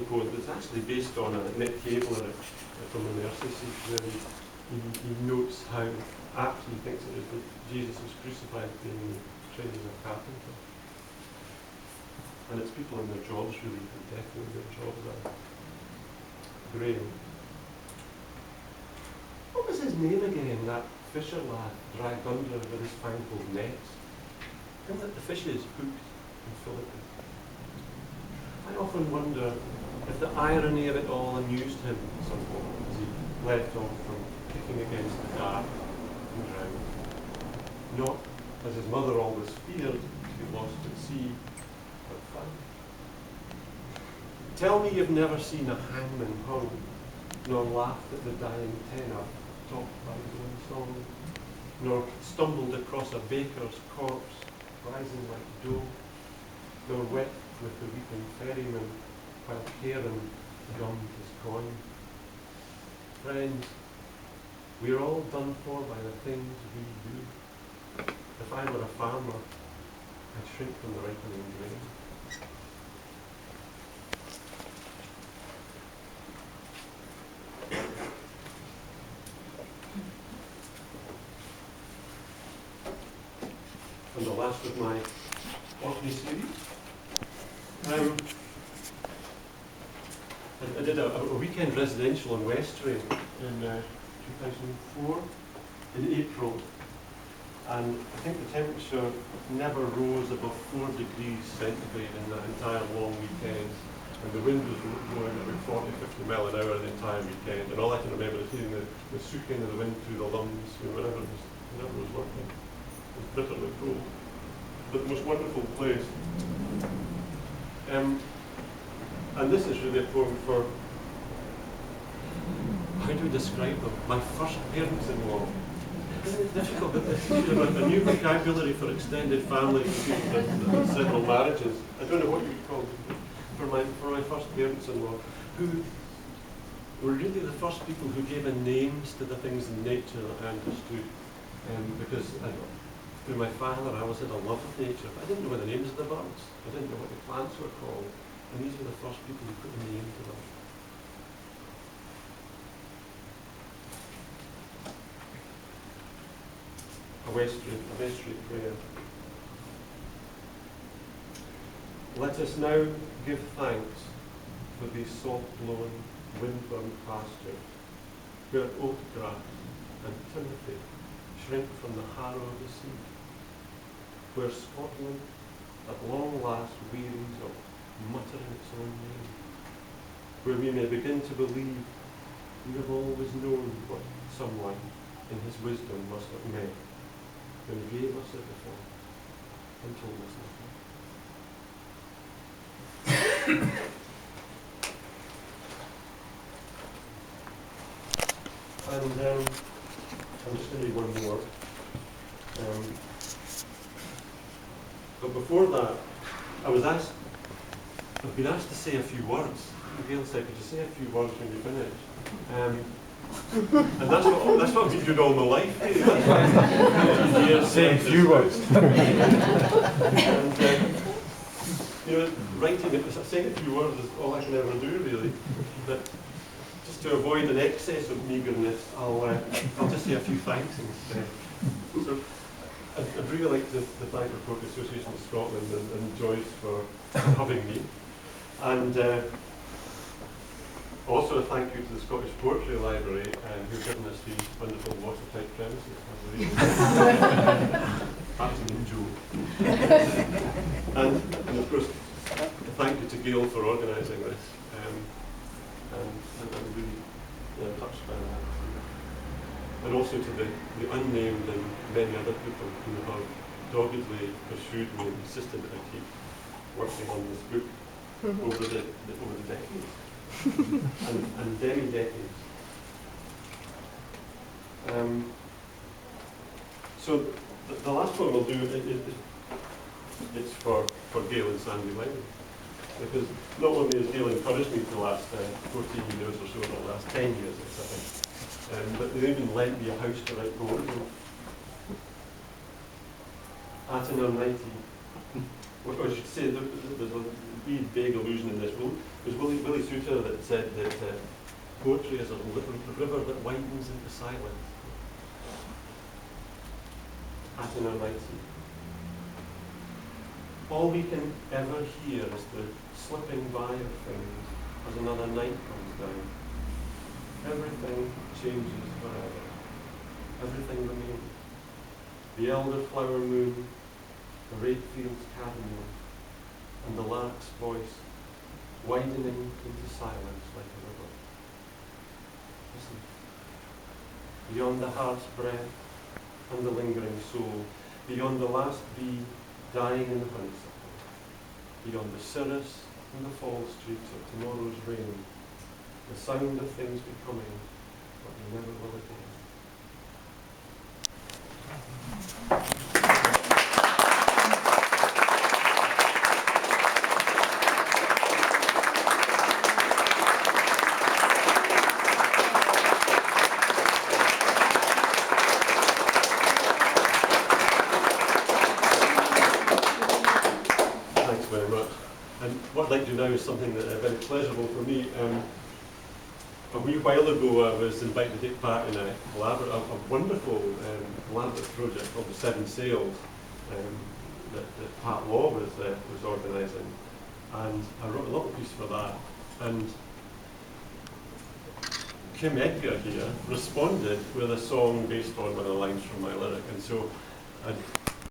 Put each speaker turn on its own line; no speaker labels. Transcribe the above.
poem that's actually based on a Nick Cable from the Mercy Seat, where he notes how apt he thinks it is that Jesus was crucified being trained as a carpenter. And it's people in their jobs really, who definitely their jobs are. Graham. What was his name again, that fisher lad dragged under with his fangled nets? And that the fishes hooked in Philippi. I often wonder if the irony of it all amused him somewhat as he left off from kicking against the dark and drowned. Not, as his mother always feared, to be lost at sea, but found. Tell me you've never seen a hangman hung, nor laughed at the dying tenor topped by his own song, nor stumbled across a baker's corpse rising like dough, nor wept with the weeping ferryman while Charon gummed his coin. Friends, we're all done for by the things we do. If I were a farmer, I'd shrink from the ripening grain. And the last of my Orkney series. I did a weekend residential in Westray in 2004, in April, and I think the temperature never rose above 4 degrees centigrade in that entire long weekend, and the wind was blowing about 40-50 mile an hour the entire weekend, and all I can remember is hearing the soaking of the wind through the lungs whenever it was working. It was bitterly cold, but the most wonderful place. And this is really a poem for, how do we describe them? My first parents-in-law. Isn't it difficult? A new vocabulary for extended family and several marriages. I don't know what you would call it. For my first parents-in-law, who were really the first people who gave names to the things in nature that I understood. Because through my father, I always had a love of nature, but I didn't know what the names of the birds. I didn't know what the plants were called. And these were the first people who put a name to them. A West Street prayer. Let us now give thanks for these soft-blown, wind-burned pastures, where oak grass and timothy shrink from the harrow of the sea, where Scotland at long last wearies of muttering its own name, where we may begin to believe we have always known what someone in his wisdom must have meant when he gave us everything and told us nothing. And I'm just going to read one more. But before that, I've been asked to say a few words. Gail said, could you say a few words when you finish? And that's what I've been doing all my life.
Say a few words.
And, writing it, saying a few words is all I can ever do, really. But just to avoid an excess of meagreness, I'll just say a few thanks instead. So, I'd really like to thank the Poetry Association of Scotland and Joyce for having me. And also a thank you to the Scottish Poetry Library who've given us these wonderful watertight premises. Back to you, Joe. And of course, a thank you to Gail for organising this. And I'm really touched by that. And also to the unnamed and many other people who have doggedly pursued me and insisted that I keep working on this book over the decades and demi-decades. So the last poem I'll do it's for Gail and Sandy Lennon, because not only has Gail encouraged me for the last 14 years or so, or the last 10 years, I think. But they even lent me a house to write poems in. At an 90, or I should say, there's wee vague allusion in this. It was Willie Souter that said that poetry is a river that widens into silence. Atenormycete. All we can ever hear is the slipping by of things as another night comes down. Everything changes forever. Everything remains. The elderflower moon, the Rakefield's cadmium, and the lark's voice widening into silence like a river. Listen. Beyond the heart's breath and the lingering soul, beyond the last bee dying in the honeysuckle, beyond the cirrus and the fall streaks of tomorrow's rain, the sound of things becoming what they never will again. Thanks very much. And what I'd like to do now is something that is very pleasurable for me. A wee while ago, I was invited to take part in a wonderful collaborative project called the Seven Sails that Pat Law was organising, and I wrote a little piece for that. And Kim Edgar here responded with a song based on one of the lines from my lyric, and so I